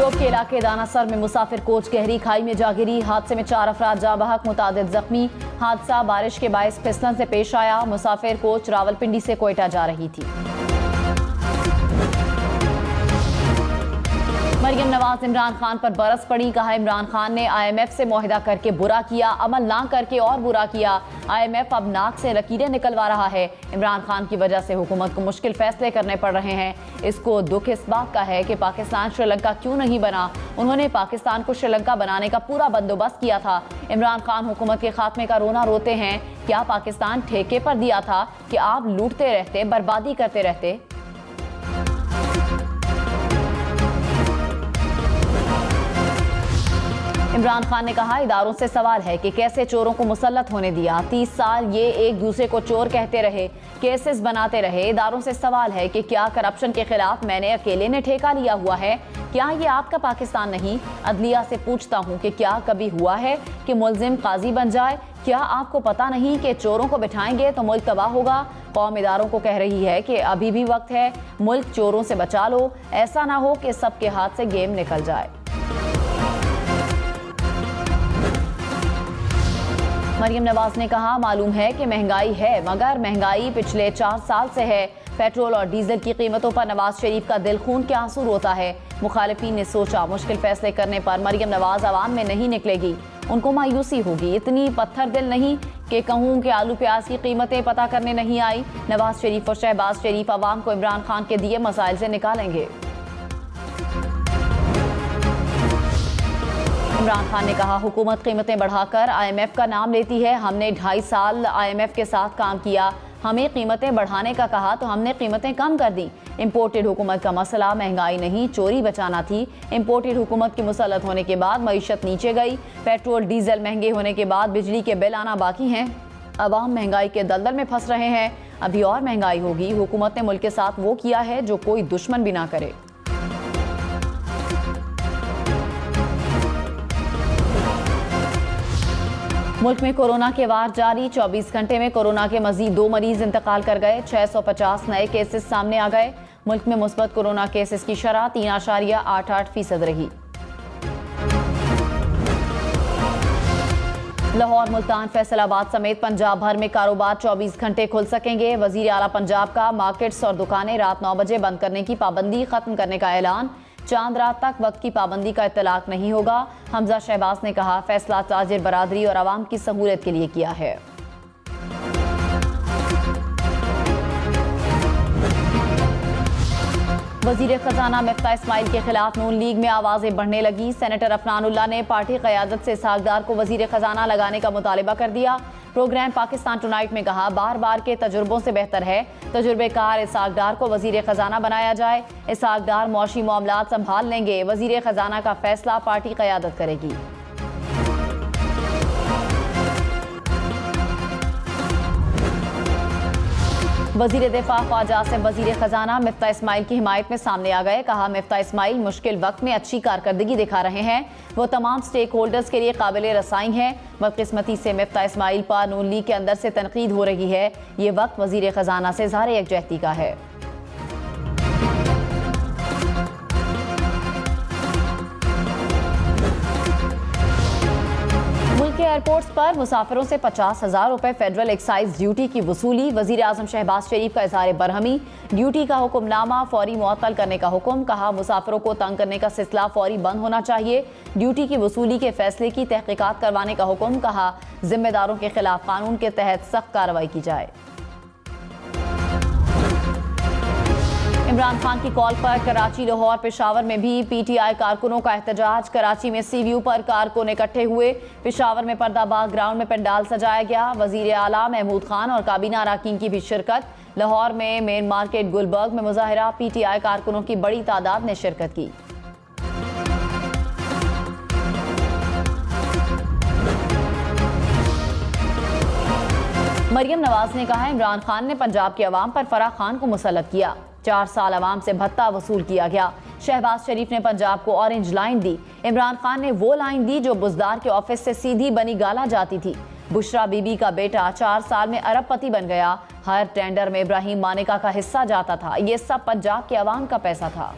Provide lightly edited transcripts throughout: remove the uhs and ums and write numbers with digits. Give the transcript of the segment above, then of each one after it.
श्योब के इलाके दानासर में मुसाफिर कोच गहरी खाई में जा गिरी। हादसे में 4 अफराद जाँ बहक, मुतादिद जख्मी। हादसा बारिश के बायस फिसलन से पेश आया। मुसाफिर कोच रावलपिंडी से कोयटा जा रही थी। मरियम नवाज इमरान खान पर बरस पड़ी। कहा, इमरान खान ने IMF से मुआहिदा करके बुरा किया, अमल ना करके और बुरा किया। IMF अब नाक से लकीरें निकलवा रहा है। इमरान खान की वजह से हुकूमत को मुश्किल फैसले करने पड़ रहे हैं। इसको दुख इस बात का है कि पाकिस्तान श्रीलंका क्यों नहीं बना। उन्होंने पाकिस्तान को श्रीलंका बनाने का पूरा बंदोबस्त किया था। इमरान खान हुकूमत के खात्मे का रोना रोते हैं। क्या पाकिस्तान ठेके पर दिया था कि आप लूटते रहते, बर्बादी करते रहते? इमरान खान ने कहा, इदारों से सवाल है कि कैसे चोरों को मुसल्लत होने दिया। 30 साल ये एक दूसरे को चोर कहते रहे, केसेस बनाते रहे। इदारों से सवाल है कि क्या करप्शन के खिलाफ मैंने अकेले ने ठेका लिया हुआ है? क्या ये आपका पाकिस्तान नहीं? अदलिया से पूछता हूँ कि क्या कभी हुआ है कि मुलजिम काजी बन जाए? क्या आपको पता नहीं कि चोरों को बिठाएंगे तो मुल्क तबाह होगा? कौम इदारों को कह रही है कि अभी भी वक्त है, मुल्क चोरों से बचा लो। ऐसा ना हो कि सबके हाथ से गेम निकल जाए। मरियम नवाज ने कहा, मालूम है कि महंगाई है, मगर महंगाई पिछले 4 साल से है। पेट्रोल और डीजल की कीमतों पर नवाज शरीफ का दिल खून के आंसू रोता है। मुखालिफिन ने सोचा मुश्किल फैसले करने पर मरियम नवाज अवाम में नहीं निकलेगी, उनको मायूसी होगी। इतनी पत्थर दिल नहीं कि कहूँ कि आलू प्याज की कीमतें पता करने नहीं आई। नवाज शरीफ और शहबाज शरीफ अवाम को इमरान खान के दिए मसाइल से निकालेंगे। इमरान खान ने कहा, हुकूमत कीमतें बढ़ाकर IMF का नाम लेती है। हमने 2.5 साल IMF के साथ काम किया। हमें कीमतें बढ़ाने का कहा तो हमने कीमतें कम कर दी। इम्पोर्टेड हुकूमत का मसला महंगाई नहीं, चोरी बचाना थी। इम्पोर्टेड हुकूमत की मुसल्लत होने के बाद मईशत नीचे गई। पेट्रोल डीजल महंगे होने के बाद बिजली के बिल आना बाकी हैं। अवाम महंगाई के दलदल में फंस रहे हैं। अभी और महंगाई होगी। हुकूमत ने मुल्क के साथ वो किया है जो कोई दुश्मन भी ना करे। मुल्क में कोरोना के वार जारी। 24 घंटे में कोरोना के मजीद 2 मरीज इंतकाल कर गए। 650 नए केसेस सामने आ गए। मुल्क में मुस्बत कोरोना केसेस की शरह 3.88% रही। लाहौर, मुल्तान, फैसलाबाद समेत पंजाब भर में कारोबार 24 घंटे खुल सकेंगे। वजीर आला पंजाब का मार्केट्स और दुकानें रात 9 बजे बंद करने की पाबंदी खत्म करने का ऐलान। चांद रात तक वक्त की पाबंदी का इतलाक नहीं होगा। हमजा शहबाज ने कहा, फैसला ताजिर बरादरी और आवाम की सहूलियत के लिए किया है। वजीर खजाना मिफ्ता इस्माइल के खिलाफ नून लीग में आवाजें बढ़ने लगी। सेनेटर अफनानुल्लाह ने पार्टी क़यादत से इसहाक डार को वजीर खजाना लगाने का मुतालिबा कर दिया। प्रोग्राम पाकिस्तान टुनाइट में कहा, बार बार के तजुर्बों से बेहतर है तजुर्बेकार इसहाक डार को वजीर खजाना बनाया जाए। इसहाक डार मौशी मामलात संभाल लेंगे। वजीर खजाना का फैसला पार्टी क़यादत करेगी। वजीर दिफा ख्वाजा आसिफ वजीर खजाना मिफ्ता इस्माइल की हिमायत में सामने आ गए। कहा, मिफ्ता इस्माइल मुश्किल वक्त में अच्छी कारकर्दगी दिखा रहे हैं। वो तमाम स्टेक होल्डर्स के लिए काबिल रसाई हैं। बदकिस्मती से मिफ्ता इस्माइल पर नून लीग के अंदर से तनकीद हो रही है। ये वक्त वजीर खजाना से इज़हार यकजहती का है। एयरपोर्ट्स पर मुसाफिरों से 50,000 रुपए फेडरल एक्साइज ड्यूटी की वसूली। वजीर आजम शहबाज शरीफ का इज़हार बरहमी। ड्यूटी का हुक्मनामा फौरी मुअत्तल करने का हुक्म। कहा, मुसाफिरों को तंग करने का सिलसिला फौरी बंद होना चाहिए। ड्यूटी की वसूली के फैसले की तहकीकात करवाने का हुक्म। कहा, जिम्मेदारों के खिलाफ कानून के तहत सख्त कार्रवाई की जाए। इमरान खान की कॉल पर कराची, लाहौर, पेशावर में भी PTI कारकुनों का एहतजाज। कराची में CVU पर कारकुन इकट्ठे हुए। पेशावर में पर्दाबाग ग्राउंड में पंडाल सजाया गया। वजीर आला महमूद खान और काबीना अरकान की भी शिरकत। लाहौर में मेन मार्केट गुलबर्ग में मुजाहिरा। PTI कारकुनों की बड़ी तादाद ने शिरकत की। मरियम नवाज ने कहा, इमरान खान ने पंजाब के अवाम पर फराह खान को मुसल्लत किया। 4 साल अवाम से भत्ता वसूल किया गया। शहबाज शरीफ ने पंजाब को ऑरेंज लाइन दी। इमरान खान ने वो लाइन दी जो बुजदार के ऑफिस से सीधी बनी गाला जाती थी। बुशरा बीबी का बेटा 4 साल में अरबपति बन गया। हर टेंडर में इब्राहिम मानिका का हिस्सा जाता था। ये सब पंजाब के अवाम का पैसा था।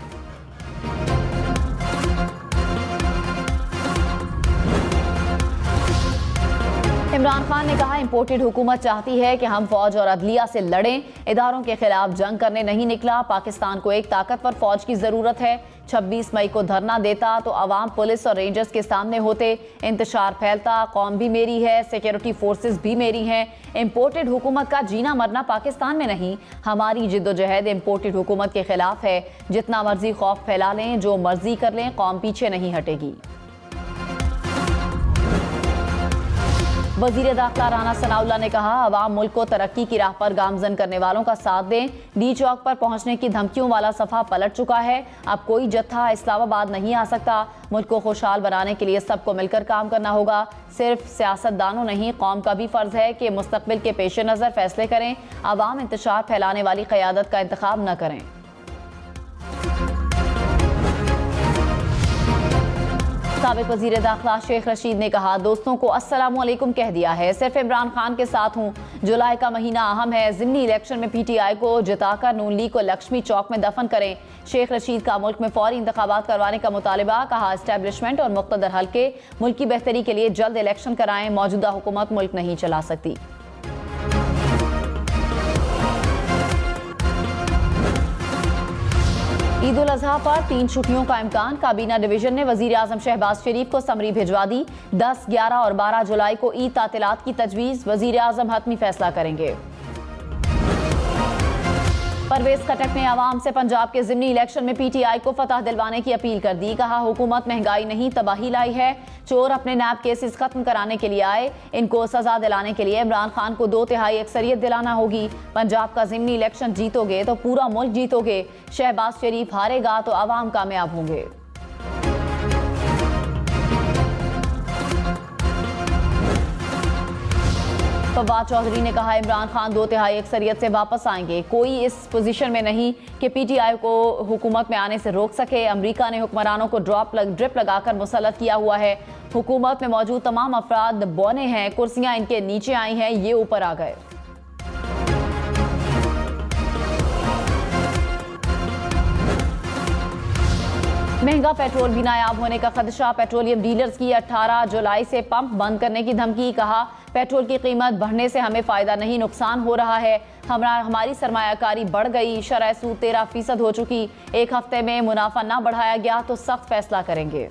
इमरान खान ने कहा, इंपोर्टेड हुकूमत चाहती है कि हम फौज और अदलिया से लड़ें, इदारों के खिलाफ जंग करने नहीं निकला। पाकिस्तान को एक ताकतवर फौज की जरूरत है। 26 मई को धरना देता तो अवाम पुलिस और रेंजर्स के सामने होते, इंतशार फैलता, कौम भी मेरी है, सिक्योरिटी फोर्सेस भी मेरी हैं। इंपोर्टेड हुकूमत का जीना मरना पाकिस्तान में नहीं, हमारी जिद्दोजहद इंपोर्टेड हुकूमत के खिलाफ है। जितना मर्जी खौफ फैला लें, जो मर्जी कर लें, कौम पीछे नहीं हटेगी। वजीर दाखिला राना सनाउल्लाह ने कहा, अवाम मुल्क को तरक्की की राह पर गामजन करने वालों का साथ दें। डी चौक पर पहुंचने की धमकियों वाला सफा पलट चुका है। अब कोई जत्था इस्लामाबाद नहीं आ सकता। मुल्क को खुशहाल बनाने के लिए सबको मिलकर काम करना होगा। सिर्फ सियासतदानों नहीं, कौम का भी फर्ज है कि मुस्तकबिल के पेश नज़र फैसले करें। अवाम इंतशार फैलाने वाली क़यादत का इंतखाब न करें। साबिक वजीर दाखिला शेख रशीद ने कहा, दोस्तों को अस्सलाम वालेकुम कह दिया है, सिर्फ इमरान खान के साथ हूँ। जुलाई का महीना अहम है। ज़िमनी इलेक्शन में PTI को जिताकर नून लीग को लक्ष्मी चौक में दफन करें। शेख रशीद का मुल्क में फौरी इंतखाबात करवाने का मुतालबा। कहा, एस्टेब्लिशमेंट और मुक़्तदर हल्के मुल्क की बेहतरी के लिए जल्द इलेक्शन कराएं। मौजूदा हुकूमत मुल्क नहीं चला सकती। ईद उल अजहा पर 3 छुट्टियों का इम्कान। काबीना डिवीजन ने वजीर आजम शहबाज शरीफ को समरी भिजवा दी। 10, 11 और 12 जुलाई को ईद तातीलात की तजवीज़। वजीर आजम हतमी फैसला करेंगे। परवेज खटक ने आवाम से पंजाब के ज़िमनी इलेक्शन में PTI को फतह दिलवाने की अपील कर दी। कहा, हुकूमत महंगाई नहीं तबाही लाई है। चोर अपने नैब केसेस खत्म कराने के लिए आए, इनको सजा दिलाने के लिए इमरान खान को 2/3 अक्सरियत दिलाना होगी। पंजाब का ज़िमनी इलेक्शन जीतोगे तो पूरा मुल्क जीतोगे। शहबाज शरीफ हारेगा तो अवाम कामयाब होंगे। फवाद चौधरी ने कहा, इमरान खान 2/3 अक्सरियत से वापस आएंगे। कोई इस पोजीशन में नहीं कि PTI को हुकूमत में आने से रोक सके। अमेरिका ने हुक्मरानों को ड्रिप लगाकर मुसल्लत किया हुआ है। हुकूमत में मौजूद तमाम अफराद बौने हैं। कुर्सियां इनके नीचे आई हैं, ये ऊपर आ गए। महंगा पेट्रोल भी नायाब होने का खदशा। पेट्रोलियम डीलर्स की 18 जुलाई से पंप बंद करने की धमकी। कहा, पेट्रोल की कीमत बढ़ने से हमें फायदा नहीं, नुकसान हो रहा है। हमारी सरमायाकारी बढ़ गई। शरह सूद 13% हो चुकी। एक हफ्ते में मुनाफा ना बढ़ाया गया तो सख्त फैसला करेंगे।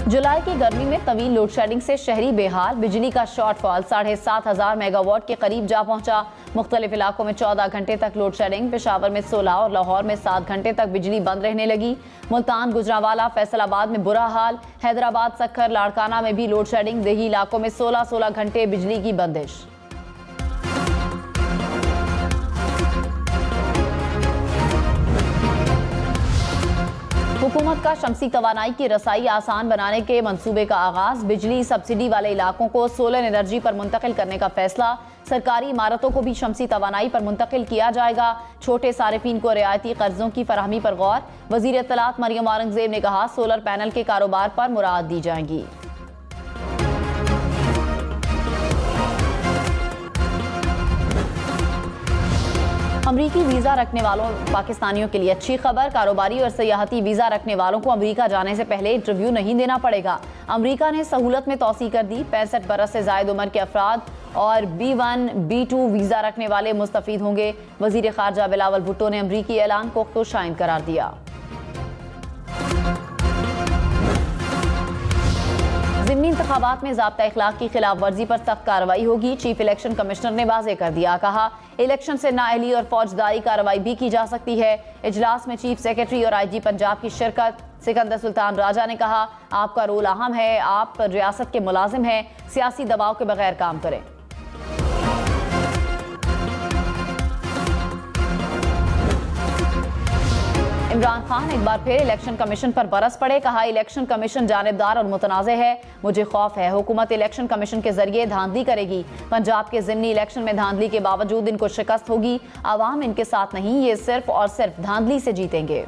जुलाई की गर्मी में तवील लोड शेडिंग से शहरी बेहाल। बिजली का शॉर्टफॉल 7,500 मेगावाट के करीब जा पहुंचा। मुख्तलिफ इलाकों में 14 घंटे तक लोड शेडिंग। पेशावर में 16 और लाहौर में 7 घंटे तक बिजली बंद रहने लगी। मुल्तान, गुजरांवाला, फैसलाबाद में बुरा हाल। हैदराबाद, सक्खर, लाड़काना में भी लोड शेडिंग। देही इलाकों में 16 घंटे बिजली की बंदिश। हुकूमत का शमसी तवानाई की रसाई आसान बनाने के मंसूबे का आगाज। बिजली सब्सिडी वाले इलाकों को सोलर एनर्जी पर मुंतकिल करने का फैसला। सरकारी इमारतों को भी शमसी तवानाई पर मुंतकिल किया जाएगा। छोटे सारिफीन को रियायती कर्जों की फराहमी पर गौर। वजीर इत्तलात मरियम औरंगजेब ने कहा, सोलर पैनल के कारोबार पर मुराद दी जाएंगी। अमरीकी वीज़ा रखने वालों पाकिस्तानियों के लिए अच्छी खबर। कारोबारी और सयाहती वीज़ा रखने वालों को अमरीका जाने से पहले इंटरव्यू नहीं देना पड़ेगा। अमरीका ने सहूलत में तोसी कर दी। 65 बरस से जायद उम्र के अफराद और B1, B2 वीज़ा रखने वाले मुस्तफीद होंगे। वज़ीर ख़ारजा बिलावल भुट्टो ने अमरीकी ऐलान को खुशाइन करार दिया। ज़िमनी इंतखाबात में ज़ाब्ता इखलाक की खिलाफ वर्जी पर सख्त कार्रवाई होगी। चीफ इलेक्शन कमिश्नर ने वाज़े कर दिया। कहा, इलेक्शन से नाअहली और फौजदारी कार्रवाई भी की जा सकती है। इजलास में चीफ सेक्रेटरी और IG पंजाब की शिरकत। सिकंदर सुल्तान राजा ने कहा, आपका रोल अहम है, आप रियासत के मुलाजिम हैं, सियासी दबाव के बगैर काम करें। इमरान खान एक बार फिर इलेक्शन कमीशन पर बरस पड़े। कहा, इलेक्शन कमीशन जानिबदार और मुतनाज़े है, मुझे खौफ है हुकूमत इलेक्शन कमीशन के जरिए धांधली करेगी। पंजाब के ज़िमनी इलेक्शन में धांधली के बावजूद इनको शिकस्त होगी। आवाम इनके साथ नहीं, ये सिर्फ और सिर्फ धांधली से जीतेंगे।